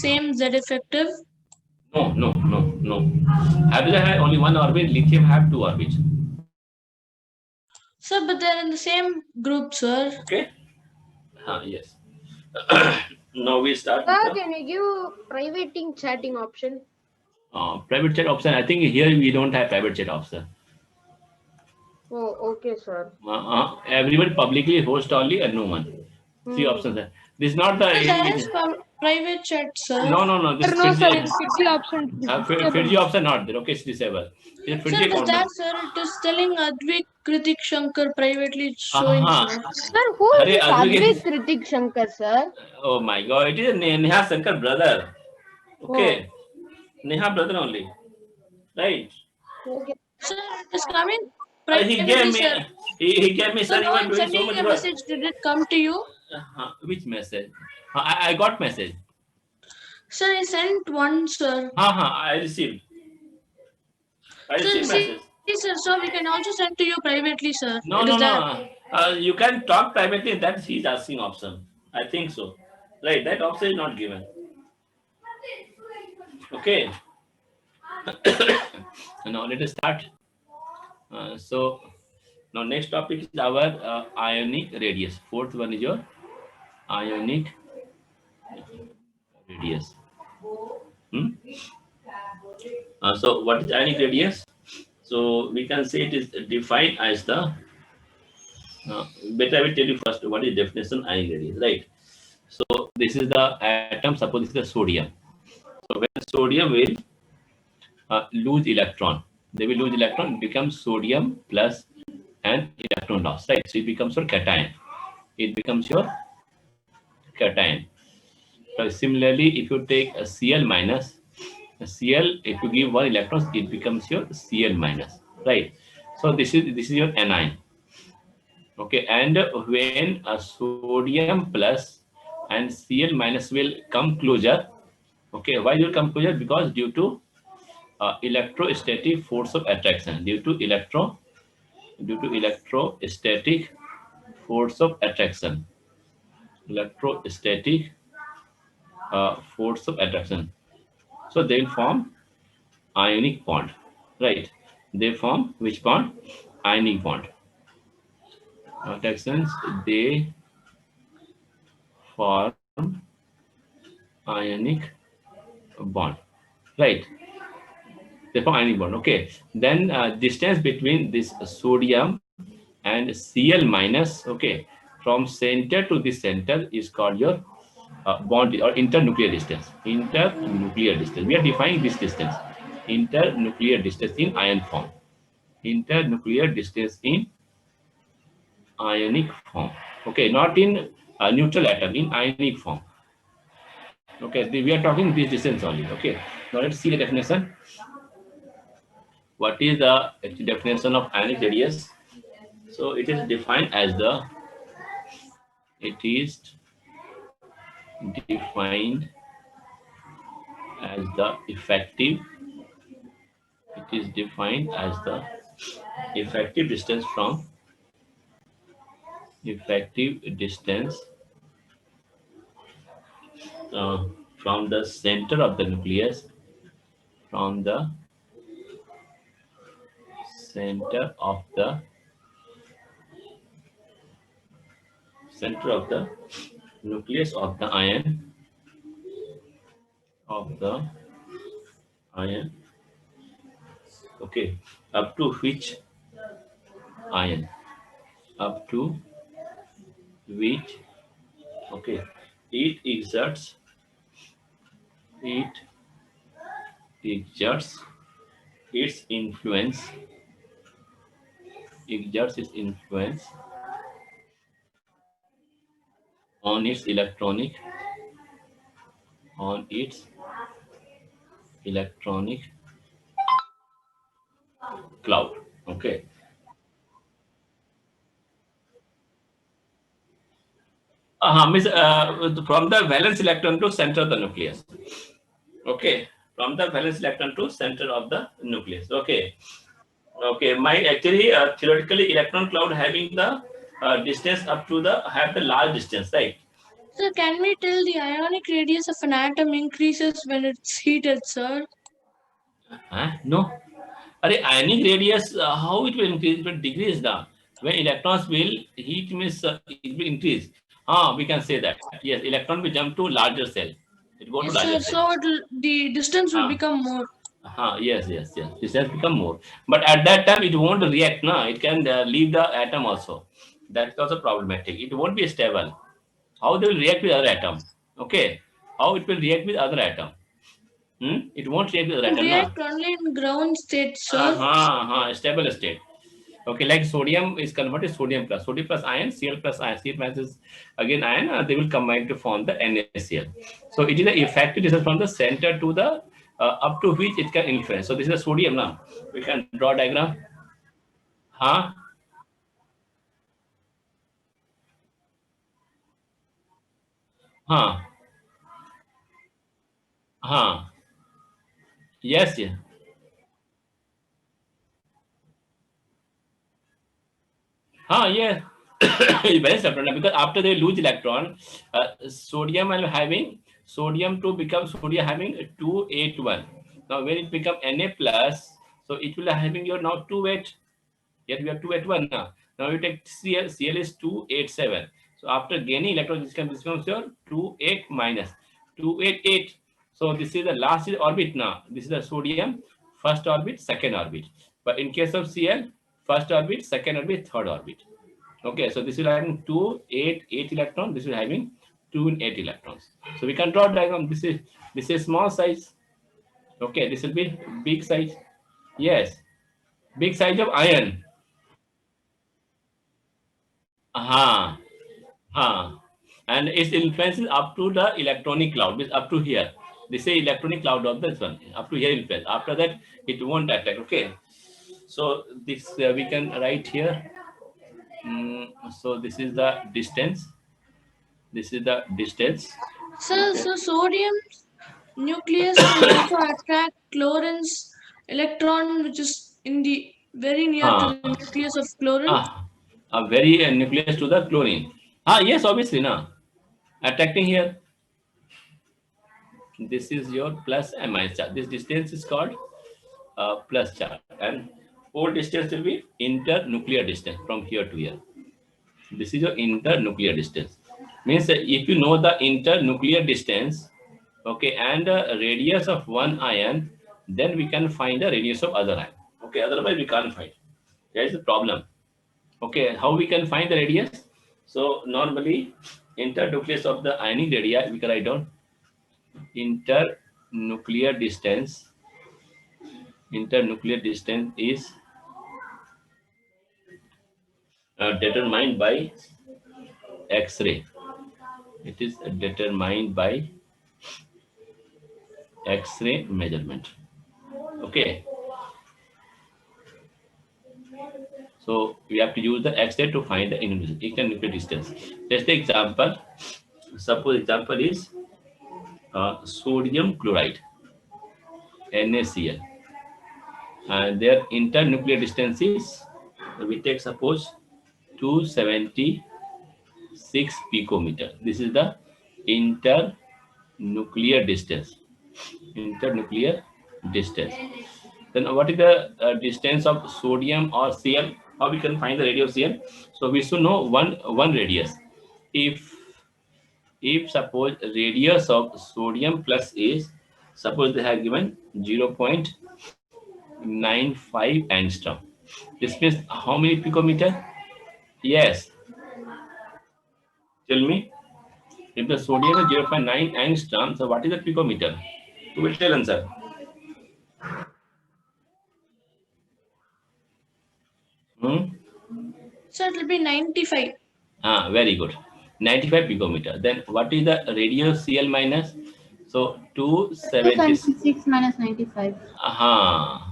same Z effective? No. Hydrogen has only one orbit, lithium have two orbits. Sir, but they're in the same group, sir. Okay. Yes. Now we start Sir, with can you give private chatting option? the private chat option. I think here we don't have private chat option. Oh, okay, sir. Everyone publicly host only and no one. Three options there. This is not the. Sir, there is private chat, sir. No. This Sir, no, sir, it's Fiji option. Fiji option not there. Okay, it's disabled. It's Sir, Fiji but account. that, sir, it is telling Advik Kritik Shankar privately showing, sir. Sir, who is this Advik Kritik Shankar, sir? Oh my God, it is Neha Shankar brother. Okay, Neha brother only, right? Okay. Sir, it is coming He privately, gave me. sir. He gave me. Sir, Sir, you no are one doing so sending much a work. message. Did it come to you? Which message? I got message. Sir, I sent one, sir. I received. I Sir, received see, message. sir, so we can also send to you privately, sir. No. You can talk privately. That he's asking option. I think so. Right. That option is not given. Okay. Now let us start. So now next topic is our ionic radius. Fourth one is your ionic radius. So what is ionic radius? So we can say it is defined as the better I will tell you first what is definition ionic radius, right? So this is the atom, suppose this is the sodium. So when sodium will lose electron, they will lose electron, it becomes sodium plus and electron loss, right? So it becomes your cation. It becomes your cation. So similarly, if you take a Cl minus, a Cl, if you give one electron, it becomes your Cl minus, right? So this is your anion. Okay, and when a sodium plus and Cl minus will come closer, okay, why will come closer? Because due to electrostatic force of attraction, due to electrostatic force of attraction, electrostatic force of attraction. So they will form ionic bond, right? They form which bond? Ionic bond. Attractions, they form ionic bond, right? They form ionic bond. Okay. Then distance between this sodium and Cl minus, okay, from center to the center is called your bond or internuclear distance. Internuclear distance. We are defining this distance. Internuclear distance in ion form. Internuclear distance in ionic form. Okay, not in neutral atom, in ionic form. Okay, we are talking this distance only. Okay, now let's see the definition. What is the definition of ionic radius? So it is defined as the, it is defined as the effective, it is defined as the effective distance from from the center of the nucleus, from the center of the nucleus of the ion, okay, up to which ion, up to which, okay, it exerts its influence, on its electronic cloud. Okay. From the valence electron to center of the nucleus. Okay, from the valence electron to center of the nucleus. Okay. My actually theoretically electron cloud having the distance up to the large distance, right? Sir, can we tell the ionic radius of an atom increases when it's heated, sir? No. Ionic radius, how it will increase? It will decrease down. When electrons will heat means it will increase. We can say that. Yes, electron will jump to larger cell. It go to Yes, larger sir. cell. So the distance will Ah. become more. Yes. This has become more. But at that time, it won't react. No, it can leave the atom also. That's also problematic. It won't be stable. How they will react with other atom? Okay. How it will react with other atom? It won't react with other It will atom. No. react only in ground state, sir. Stable state. Okay, like sodium is converted to sodium plus ion, Cl plus ion, Cl plus is again ion, they will combine to form the NaCl. So it is the effective distance from the center to the up to which it can influence. So this is the sodium now. We can draw diagram. Huh? Huh? Huh? Yes, yeah. Yeah. It's very separate because after they lose electron, sodium will having sodium to become sodium having 281. Now when it become Na plus, so it will having your now 28. Yet we have 281 now. Now you take Cl. Cl is 287. So after gaining electron, this becomes your 28 minus 288. So this is the last orbit now. This is the sodium first orbit, second orbit. But in case of Cl, first orbit, second orbit, third orbit. Okay, so this is having 288 electron. This is having 2 8 electrons. So we can draw diagram. This is small size. Okay, this will be big size. Yes, big size of iron. Uh-huh. And its influence is up to the electronic cloud, is up to here. They say electronic cloud of this one, up to here influence. After that, it won't attack. Okay. So this we can write here. So this is the distance. This is the distance. Sir, Okay. so sodium nucleus will also attract chlorin's electron, which is in the very near to the nucleus of chlorine. A very nucleus to the chlorine. Yes, obviously, now attracting here. This is your plus and minus charge. This distance is called plus charge, and whole distance will be internuclear distance from here to here. This is your internuclear distance. Means if you know the internuclear distance, okay, and the radius of one ion, then we can find the radius of other ion. Okay, otherwise we can't find. There is a problem. Okay, how we can find the radius? So normally internucleus of the ionic radii, we can write down internuclear distance. Internuclear distance is determined by X-ray. It is determined by X-ray measurement. Okay. So we have to use the X-ray to find the internuclear distance. Just the example. Suppose example is sodium chloride, NaCl, and their internuclear distance is, we take suppose 276 picometer. This is the internuclear distance. Internuclear distance. Then what is the distance of sodium or Cl? How we can find the radius of Cl? So we should know one radius. If suppose radius of sodium plus is, suppose they have given 0.95 angstrom. This means how many picometer? Yes. Tell me. If the sodium is 0.9 angstrom, so what is the picometer? You will tell answer. So it will be 95. Very good. 95 picometer. Then what is the radius Cl minus? So 276 minus 95.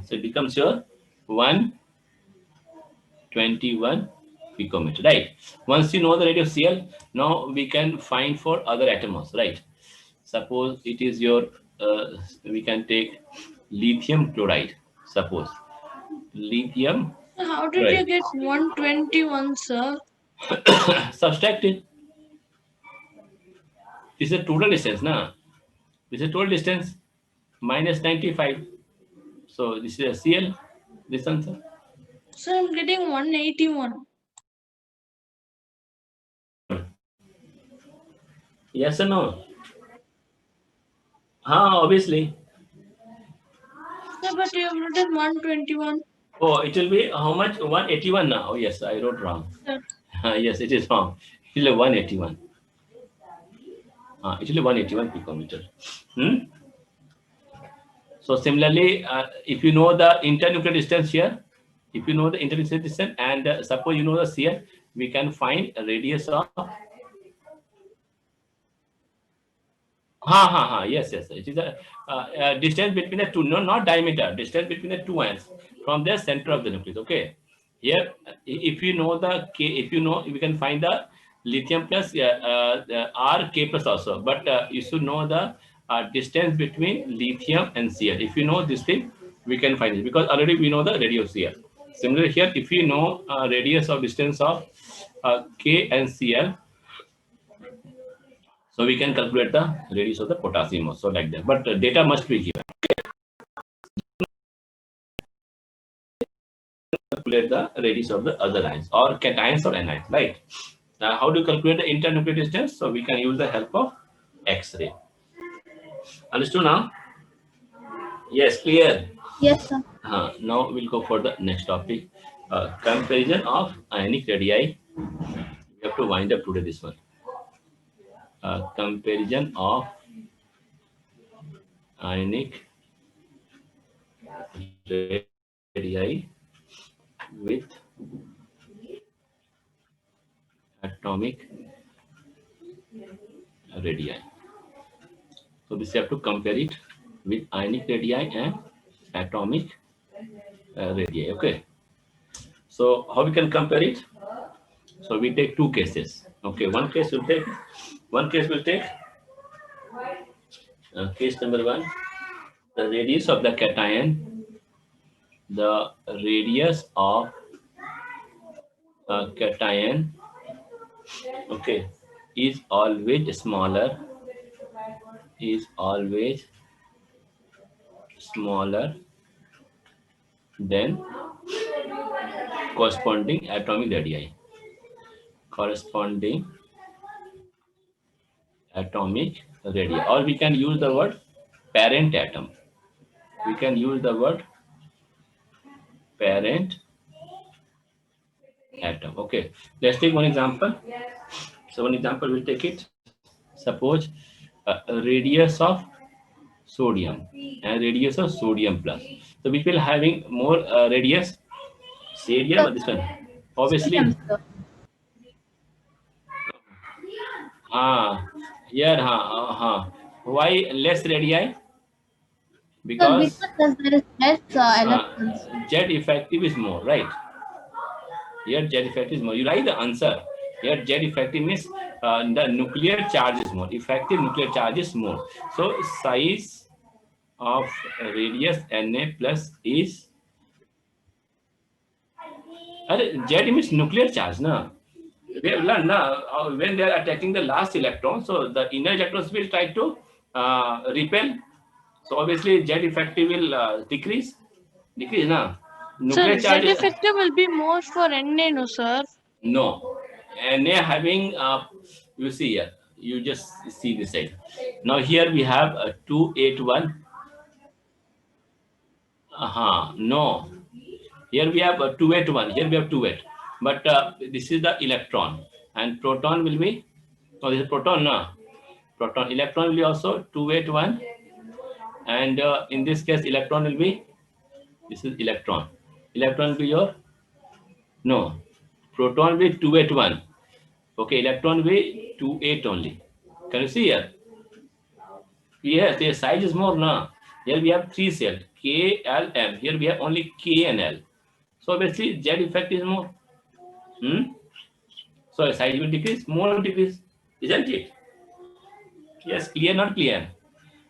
So it becomes your 121 picometer, right? Once you know the radius Cl, now we can find for other atoms, right? Suppose it is your, we can take lithium chloride. Suppose lithium. So how did you get 121, sir? Subtract it. This is a total distance, na? This is total distance minus 95. So this is a CL. This answer. So I'm getting 181. Yes or no? Obviously. Sir, but you have written 121. Oh, it will be how much? 181 now. Oh, yes, I wrote wrong. Sir. Yes, it is wrong. It will be 181. It will be 181 picometer. So similarly, if you know the internuclear distance here, if you know the internuclear distance and suppose you know the CL, we can find a radius of. Yes. It is a distance between the two, no, not diameter, distance between the two ends from the center of the nucleus. Okay. Here, if you know the K, if you know, we can find the lithium plus R K plus also, but you should know the distance between lithium and Cl. If you know this thing, we can find it because already we know the radius Cl. Similarly here, if you know radius of distance of K and Cl, so we can calculate the radius of the potassium also like that. But data must be given. Calculate the radius of the other ions or cations or anions, right? Now, how to calculate the internuclear distance? So we can use the help of X-ray. Understood now? Yes, clear. Yes, sir. Now we'll go for the next topic. Comparison of ionic radii. We have to wind up today this one. Comparison of ionic radii with atomic radii. So this you have to compare it with ionic radii and atomic radii. Okay. So how we can compare it? So we take two cases. Okay, one case will take case number one, the radius of the cation. The radius of cation, okay, is always smaller than corresponding atomic radii. Or we can use the word parent atom. We can use the word parent atom. Okay, let's take one example. So one example, we'll take it. Suppose a radius of sodium and radius of sodium plus. So which will having more radius? Sodium or this one? Obviously. Why less radii? Because there is less electrons. Z effective is more, right? Here Z effective is more. You write the answer. Here Z effective means the nuclear charge is more. Effective nuclear charge is more. So size of radius Na plus is Z means nuclear charge, na? We have learned now when they are attacking the last electron, so the inner electrons will try to repel. So obviously Z effective will decrease, na? Sir, Z effective will be more for Na, no, sir? No. Na having, you see here, you just see this side. Now here we have a 281. No. Here we have a 281. Here we have 28. But this is the electron. And proton will be, this is proton, no? Proton. Electron will be also 281. And in this case, electron will be, this is electron. Electron will be your, no. Proton will be 281. Okay, electron will be 28 only. Can you see here? Yes, the size is more, no? Here we have 3 cells, K, L, M. Here we have only K and L. So obviously Z effect is more. So size will decrease, more will decrease, isn't it? Yes, clear, not clear?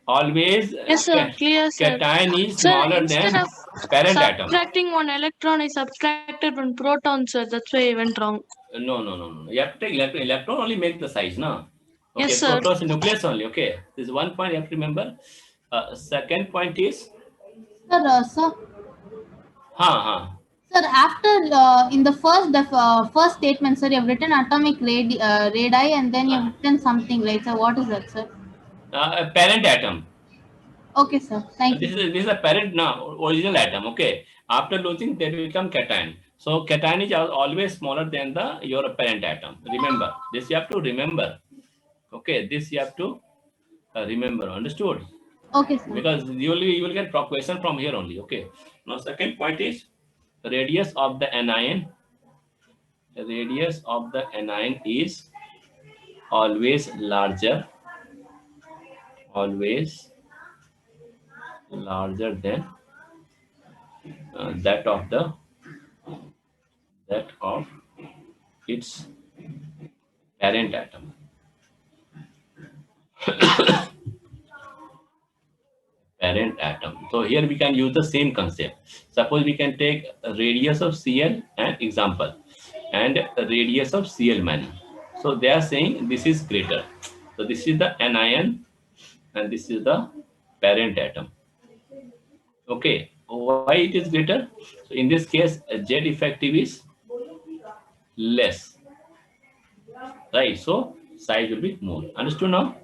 Always, yes, sir, clear, sir. Cation is smaller than parent atom. Subtracting one electron, I subtracted one proton, sir. That's why I went wrong. No. You have to take electron. Electron only make the size, no? Okay, Yes, so sir. across the nucleus only. Okay, this is one point you have to remember. Second point is, Sir, huh. sir, after in the first statement, sir, you have written atomic radii, and then you have written something, right? So what is that, sir? A parent atom. Okay, sir. Thank This you. is a parent now, original atom. Okay, after losing, they become cation. So cation is always smaller than the your parent atom. Remember this. You have to remember. Okay, this you have to remember. Understood? Okay, sir. Because you will get question from here only. Okay. Now second point is radius of the anion. Radius of the anion is always always larger than that of its parent atom. Parent atom. So here we can use the same concept. Suppose we can take a radius of Cl and example and a radius of Cl many. So they are saying this is greater. So this is the anion and this is the parent atom. Okay. Why it is greater? So in this case, Z effective is less. Right. So size will be more. Understood now?